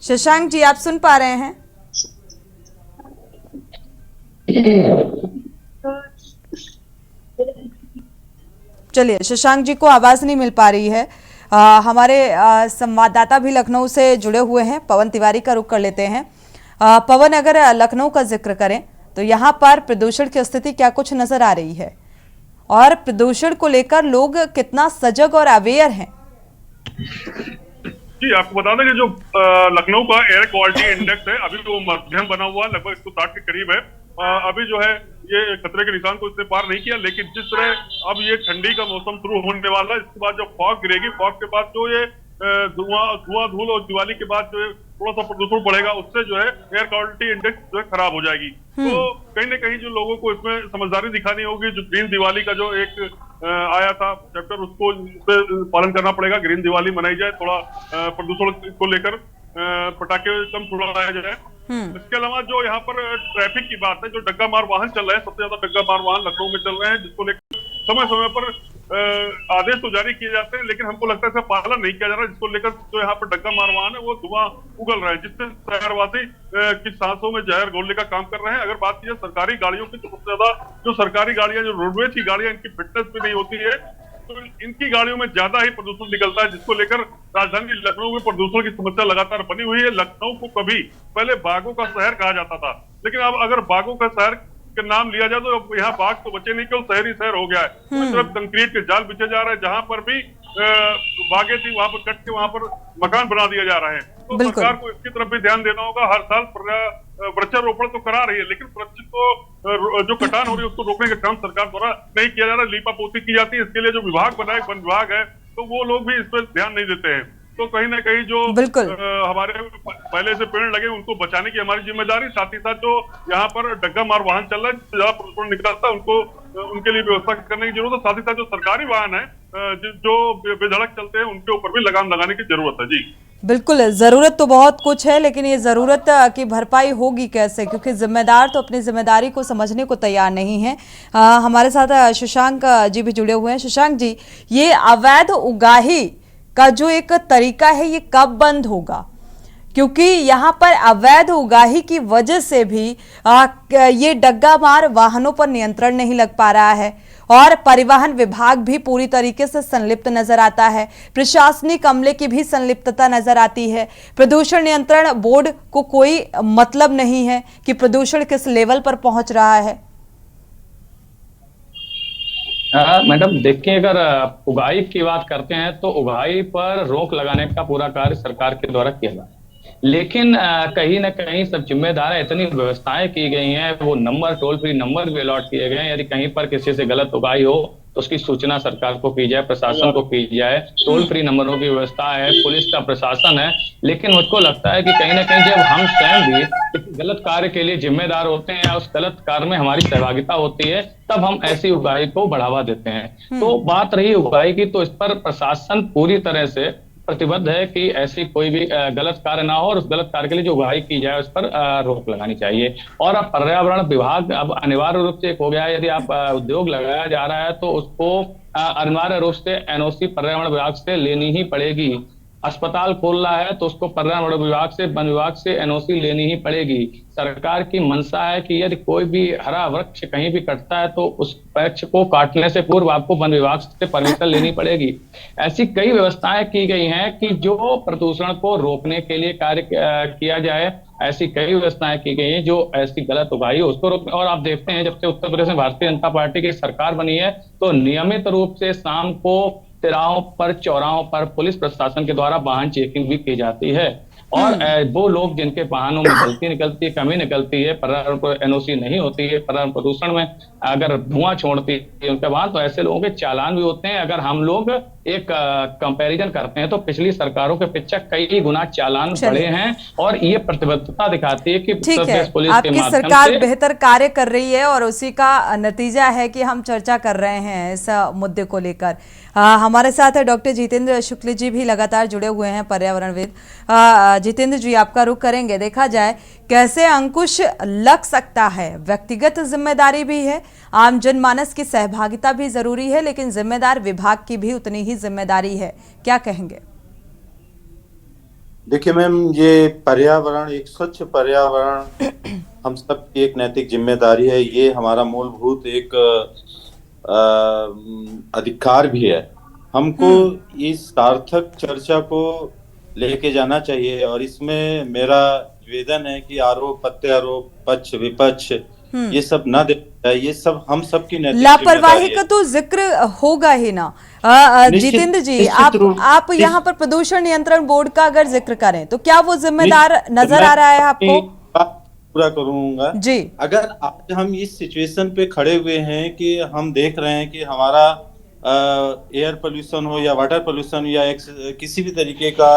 शशांक जी, आप सुन पा रहे हैं? चलिए, शशांक जी को आवाज नहीं मिल पा रही है। हमारे संवाददाता भी लखनऊ से जुड़े हुए हैं, पवन तिवारी का रुख कर लेते हैं। पवन, अगर लखनऊ का जिक्र करें तो यहाँ पर प्रदूषण की स्थिति क्या कुछ नजर आ रही है और प्रदूषण को लेकर लोग कितना सजग और अवेयर हैं? जी, आपको बता दें कि जो लखनऊ का एयर क्वालिटी इंडेक्स है अभी वो मध्यम बना हुआ, लगभग 160 के करीब है। अभी जो है ये खतरे के निशान को इससे पार नहीं किया, लेकिन जिस तरह अब ये ठंडी का मौसम शुरू होने वाला है, इसके बाद जब फॉग गिरेगी, फॉग के बाद जो ये धुआं धूल और दिवाली के बाद जो है थोड़ा सा प्रदूषण बढ़ेगा, उससे जो है एयर क्वालिटी इंडेक्स जो है खराब हो जाएगी। तो कहीं ना कहीं जो लोगों को इसमें समझदारी दिखानी होगी, जो ग्रीन दिवाली का जो एक आया था चैप्टर, उसको पालन करना पड़ेगा। ग्रीन दिवाली मनाई जाए, थोड़ा प्रदूषण को लेकर पटाखे कम उड़ाया जाए। इसके अलावा जो यहाँ पर ट्रैफिक की बात है, जो डग्गा मार वाहन चल रहे हैं, सबसे ज्यादा डग्गा मार वाहन लखनऊ में चल रहे हैं, जिसको लेकर समय समय पर आदेश तो जारी किए जाते हैं, लेकिन हमको लगता है इसका पालन नहीं किया जा रहा है, जिसको लेकर जो यहाँ पर डग्गा मार वाहन है वो धुआं उगल रहा है, जिससे शहरवासी की सांसों में जहर घोलने का काम कर रहे हैं। अगर बात की जाए सरकारी गाड़ियों की, तो सबसे ज्यादा जो सरकारी गाड़ियां, जो रोडवेज की गाड़ियां, इनकी फिटनेस भी नहीं होती है, तो इनकी गाड़ियों में ज्यादा ही प्रदूषण निकलता है, जिसको लेकर राजधानी लखनऊ में प्रदूषण की समस्या लगातार बनी हुई है। लखनऊ को कभी पहले बागों का शहर कहा जाता था, लेकिन अब अगर बागों का शहर का नाम लिया जाए तो अब यहाँ बाग तो बचे नहीं, केवल शहरी शहर हो गया है। पूरी तरफ कंक्रीट के जाल बिछे जा रहे हैं, जहां पर भी बागें थी वहां पर कट के वहां पर मकान बना दिया जा रहा है। तो सरकार को इसकी तरफ भी ध्यान देना होगा। हर साल वृक्षारोपण तो करा रही है, लेकिन वृक्ष को जो कटान हो रही है उसको रोकने का काम सरकार द्वारा नहीं किया जा रहा, लीपा पोती की जाती है। इसके लिए जो विभाग बना है, वन विभाग है, तो वो लोग भी इस पर ध्यान नहीं देते हैं। तो कहीं ना कहीं जो हमारे पहले से पेड़ लगे उनको बचाने की हमारी जिम्मेदारी, साथ ही साथ जो यहाँ पर डग्गा मार वाहन चल रहा है, जहाँ प्रदूषण निकलता है, उनको उनके लिए व्यवस्था करने की जरूरत है। साथ ही साथ जो सरकारी वाहन है जो बेधड़क चलते हैं, उनके ऊपर भी लगाम लगाने की जरूरत है। जी बिल्कुल, जरूरत तो बहुत कुछ है, लेकिन ये जरूरत की भरपाई होगी कैसे, क्योंकि जिम्मेदार तो अपनी जिम्मेदारी को समझने को तैयार नहीं है। हमारे साथ शशांक जी भी जुड़े हुए हैं। शशांक जी, ये अवैध उगाही का जो एक तरीका है ये कब बंद होगा? क्योंकि यहाँ पर अवैध उगाही की वजह से भी ये डग्गा मार वाहनों पर नियंत्रण नहीं लग पा रहा है और परिवहन विभाग भी पूरी तरीके से संलिप्त नजर आता है, प्रशासनिक अमले की भी संलिप्तता नजर आती है। प्रदूषण नियंत्रण बोर्ड को कोई मतलब नहीं है कि प्रदूषण किस लेवल पर पहुंच रहा है। मैडम देखिए, अगर उगाही की बात करते हैं तो उगाही पर रोक लगाने का पूरा कार्य सरकार के द्वारा किया जा रहा है, लेकिन कहीं ना कहीं सब जिम्मेदार है। इतनी व्यवस्थाएं की गई हैं, वो नंबर, टोल फ्री नंबर भी अलॉट किए गए हैं। यदि कहीं पर किसी से गलत उगाही हो तो उसकी सूचना सरकार को की जाए, प्रशासन को की जाए। टोल फ्री नंबरों की व्यवस्था है, पुलिस का प्रशासन है। लेकिन मुझको लगता है कि कहीं ना कहीं जब हम स्वयं भी किसी गलत कार्य के लिए जिम्मेदार होते हैं या उस गलत कार्य में हमारी सहभागिता होती है, तब हम ऐसी उगाही को बढ़ावा देते हैं। तो बात रही उगाही की, तो इस पर प्रशासन पूरी तरह से प्रतिबद्ध है कि ऐसी कोई भी गलत कार्य ना हो और उस गलत कार्य के लिए जो उगाही की जाए उस पर रोक लगानी चाहिए। और अब पर्यावरण विभाग अब अनिवार्य रूप से एक हो गया है, यदि आप उद्योग लगाया जा रहा है तो उसको अनिवार्य रूप से एनओसी पर्यावरण विभाग से लेनी ही पड़ेगी। अस्पताल खोल रहा है तो उसको पर्यावरण विभाग से, वन विभाग से एनओसी लेनी ही पड़ेगी। सरकार की मंशा है कि यदि कोई भी हरा वृक्ष कहीं भी कटता है तो उस वृक्ष को काटने से पूर्व आपको वन विभाग से परमिशन लेनी पड़ेगी। ऐसी कई व्यवस्थाएं की गई हैं कि जो प्रदूषण को रोकने के लिए कार्य किया जाए। ऐसी कई व्यवस्थाएं की गई हैं जो ऐसी गलत उगाही है उसको रोकने। और आप देखते हैं, जब से उत्तर प्रदेश में भारतीय जनता पार्टी की सरकार बनी है तो नियमित रूप से शाम को तिराहों पर, चौराहों पर पुलिस प्रशासन के द्वारा वाहन चेकिंग भी की जाती है। और वो लोग जिनके वाहनों में गलती निकलती है, कमी निकलती है, पर्यावरण को एनओसी नहीं होती है, पर्यावरण प्रदूषण में अगर धुआं छोड़ती है उनके वाहन, तो ऐसे लोगों के चालान भी होते हैं। अगर हम लोग एक कंपैरिजन करते हैं तो पिछली सरकारों के पीछे कई गुना चालान बढ़े हैं, और ये प्रतिबद्धता दिखाती है कि ठीक है, पुलिस के आपकी माध्यम सरकार से बेहतर कार्य कर रही है और उसी का नतीजा है कि हम चर्चा कर रहे हैं इस मुद्दे को लेकर। हमारे साथ डॉक्टर जितेंद्र शुक्ल जी भी लगातार जुड़े हुए हैं, पर्यावरणविद। जितेंद्र जी, आपका रुख करेंगे। देखा जाए कैसे अंकुश लग सकता है, व्यक्तिगत जिम्मेदारी भी है, आम जनमानस की सहभागिता भी जरूरी है, लेकिन जिम्मेदार विभाग की भी उतनी ही जिम्मेदारी है, क्या कहेंगे? देखिए मैम, ये पर्यावरण, एक स्वच्छ पर्यावरण हम सब की एक नैतिक जिम्मेदारी है। ये हमारा मूलभूत एक अधिकार भी है। हमको इस सार्थक चर्चा को लेके जाना चाहिए, और इसमें मेरा निवेदन है कि आरोप प्रत्यारोप, पक्ष विपक्ष, ये सब ना दे, ये सब हम सब की नैतिक लापरवाही का तो जिक्र होगा ही ना। जितेंद्र जी, आप यहाँ पर प्रदूषण नियंत्रण बोर्ड का अगर जिक्र करें तो क्या वो जिम्मेदार नजर आ रहा है आपको? पूरा करूंगा जी। अगर आज हम इस सिचुएशन पे खड़े हुए हैं कि हम देख रहे हैं कि हमारा एयर पोल्यूशन हो या वाटर पोल्यूशन या किसी भी तरीके का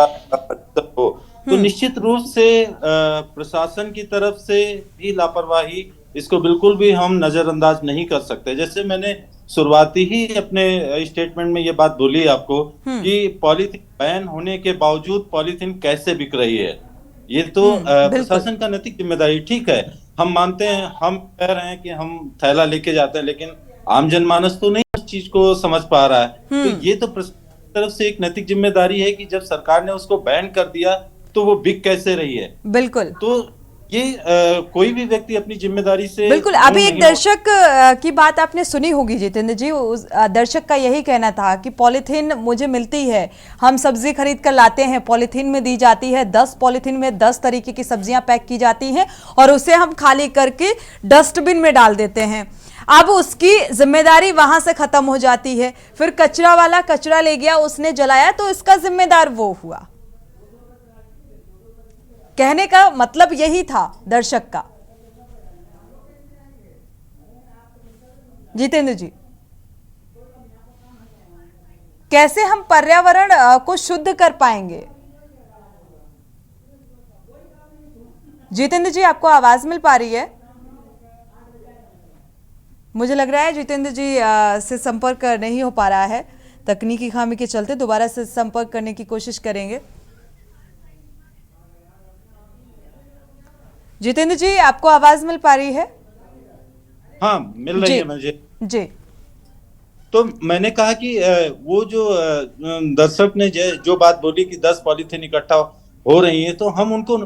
हो, तो निश्चित रूप से प्रशासन की तरफ से भी लापरवाही, इसको बिल्कुल भी हम नजरअंदाज नहीं कर सकते। जैसे मैंने शुरुआती ही अपने स्टेटमेंट में ये बात बोली आपको कि पॉलीथीन बैन होने के बावजूद पॉलीथीन कैसे बिक रही है, ये तो प्रशासन का नैतिक जिम्मेदारी। ठीक है, हम मानते हैं, हम कह रहे हैं कि हम थैला लेके जाते हैं, लेकिन आम जनमानस तो नहीं उस चीज को समझ पा रहा है। तो ये तो प्रशासन की तरफ से एक नैतिक जिम्मेदारी है कि जब सरकार ने उसको बैन कर दिया तो वो बिक कैसे रही है। बिल्कुल। तो ये कोई भी व्यक्ति अपनी जिम्मेदारी से बिल्कुल। अभी एक दर्शक की बात आपने सुनी होगी जितेंद्र जी, उस दर्शक का यही कहना था कि पॉलीथीन मुझे मिलती है, हम सब्जी खरीद कर लाते हैं, पॉलीथीन में दी जाती है, 10 पॉलीथीन में 10 तरीके की सब्जियां पैक की जाती हैं और उसे हम खाली करके डस्टबिन में डाल देते हैं। अब उसकी जिम्मेदारी वहां से खत्म हो जाती है, फिर कचरा वाला कचरा ले गया, उसने जलाया, तो इसका जिम्मेदार वो हुआ। कहने का मतलब यही था दर्शक का। जितेंद्र जी, कैसे हम पर्यावरण को शुद्ध कर पाएंगे? जितेंद्र जी, आपको आवाज मिल पा रही है? मुझे लग रहा है जितेंद्र जी से संपर्क नहीं हो पा रहा है, तकनीकी खामी के चलते। दोबारा से संपर्क करने की कोशिश करेंगे। जितेंद्र जी, आपको आवाज मिल पा रही है? हाँ, मिल रही है मुझे जी। तो मैंने कहा कि वो जो दर्शक ने जो बात बोली कि 10 पॉलीथीन इकट्ठा हो रही है, तो हम उनको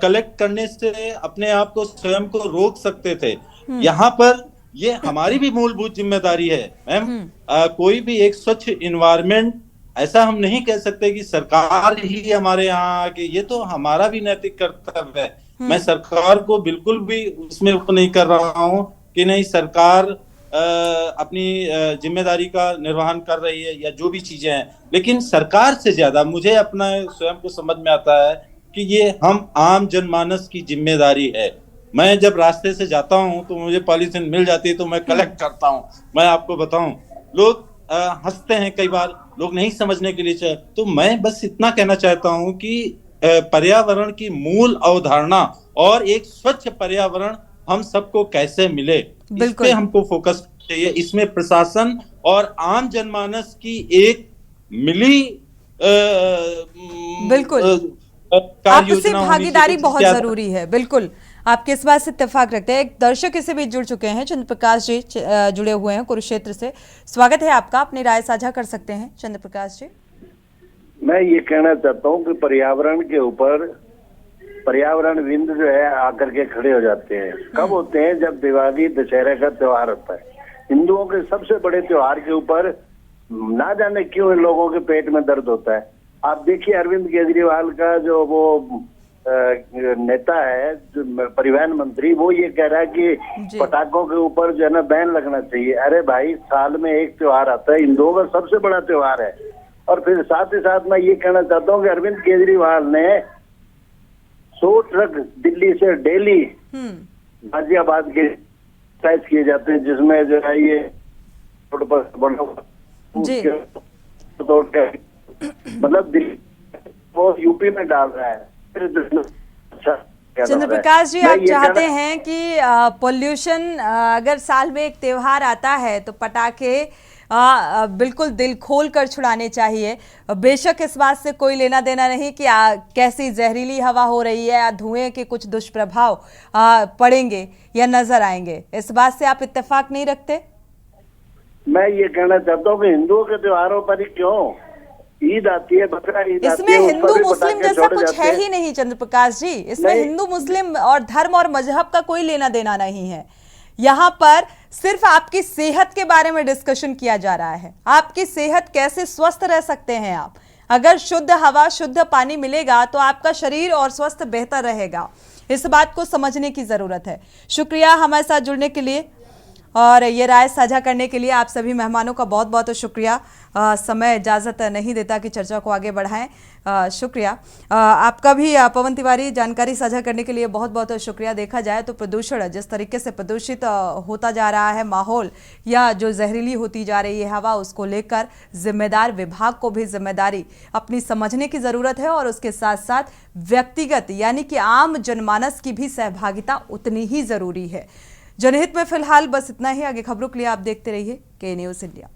कलेक्ट करने से अपने आप को स्वयं को रोक सकते थे। यहाँ पर ये हमारी भी मूलभूत जिम्मेदारी है मैम। कोई भी एक स्वच्छ इन्वायरमेंट, ऐसा हम नहीं कह सकते कि सरकार ही हमारे यहाँ आके, ये तो हमारा भी नैतिक कर्तव्य है। मैं सरकार को बिल्कुल भी उसमें नहीं कर रहा हूँ कि नहीं सरकार अपनी जिम्मेदारी का निर्वहन कर रही है या जो भी चीजें हैं, लेकिन सरकार से ज्यादा मुझे अपना स्वयं को समझ में आता है कि ये हम आम जनमानस की जिम्मेदारी है। मैं जब रास्ते से जाता हूँ तो मुझे पॉलीथीन मिल जाती है तो मैं कलेक्ट करता हूँ। मैं आपको बताऊं, लोग हंसते हैं कई बार, लोग नहीं समझने के लिए तो मैं बस इतना कहना चाहता हूँ कि पर्यावरण की मूल अवधारणा और एक स्वच्छ पर्यावरण हम सबको कैसे मिले, इस पे हमको फोकस चाहिए। इसमें प्रशासन और आम जनमानस की एक मिली बिल्कुल आपसी भागीदारी बहुत जरूरी है। बिल्कुल, आपके इस बात से इत्तेफाक रखते हैं। एक दर्शक इसे भी जुड़ चुके हैं, चंद्र प्रकाश जी जुड़े हुए हैं कुरुक्षेत्र से। स्वागत है आपका, अपनी राय साझा कर सकते हैं चंद्र प्रकाश जी। मैं ये कहना चाहता हूँ कि पर्यावरण के ऊपर पर्यावरणविद जो है आकर के खड़े हो जाते हैं। कब होते हैं? जब दिवाली दशहरा का त्योहार होता है। हिंदुओं के सबसे बड़े त्योहार के ऊपर ना जाने क्यों इन लोगों के पेट में दर्द होता है। आप देखिए अरविंद केजरीवाल का जो वो नेता है जो परिवहन मंत्री, वो ये कह रहा है कि जी। पटाखों के ऊपर जो है ना बैन लगना चाहिए। अरे भाई, साल में एक त्योहार आता है, हिंदुओं का सबसे बड़ा त्योहार है। और फिर साथ ही साथ मैं ये कहना चाहता हूँ कि अरविंद केजरीवाल ने 100 ट्रक दिल्ली से दिल्ली गाजियाबाद के साइज किए जाते हैं, जिसमें जो है ये रोड पर बना हुआ जी। तोड़ के मतलब दिल्ली वो यूपी में डाल रहा है। अच्छा, चंद्र प्रकाश जी, आप चाहते हैं कि पोल्यूशन, अगर साल में एक त्योहार आता है तो पटाखे बिल्कुल दिल खोल कर छुड़ाने चाहिए। बेशक इस बात से कोई लेना देना नहीं कि कैसी जहरीली हवा हो रही है या धुएं के कुछ दुष्प्रभाव पड़ेंगे या नजर आएंगे, इस बात से आप इत्तेफाक नहीं रखते? मैं ये कहना चाहता हूँ कि हिंदुओं के त्योहारों पर ही क्यों, ईद आती है, बकरा ईद आती इसमें है, उस हिंदू पर भी मुस्लिम पटाखे जैसा छोड़े कुछ जाते है हैं। ही नहीं चंद्र प्रकाश जी। इसमें नहीं। हिंदू मुस्लिम और धर्म और मजहब का कोई लेना देना नहीं है। यहाँ पर सिर्फ आपकी सेहत के बारे में डिस्कशन किया जा रहा है। आपकी सेहत, कैसे स्वस्थ रह सकते हैं आप। अगर शुद्ध हवा, शुद्ध पानी मिलेगा तो आपका शरीर और स्वस्थ बेहतर रहेगा। इस बात को समझने की जरूरत है। शुक्रिया हमारे साथ जुड़ने के लिए और ये राय साझा करने के लिए। आप सभी मेहमानों का बहुत बहुत शुक्रिया। समय इजाज़त नहीं देता कि चर्चा को आगे बढ़ाएं। शुक्रिया आपका भी पवन तिवारी, जानकारी साझा करने के लिए बहुत बहुत शुक्रिया। देखा जाए तो प्रदूषण जिस तरीके से प्रदूषित होता जा रहा है माहौल, या जो जहरीली होती जा रही है हवा, उसको लेकर जिम्मेदार विभाग को भी जिम्मेदारी अपनी समझने की ज़रूरत है और उसके साथ साथ व्यक्तिगत यानी कि आम जनमानस की भी सहभागिता उतनी ही ज़रूरी है। जनहित में फिलहाल बस इतना ही। आगे खबरों के लिए आप देखते रहिए के न्यूज़ इंडिया।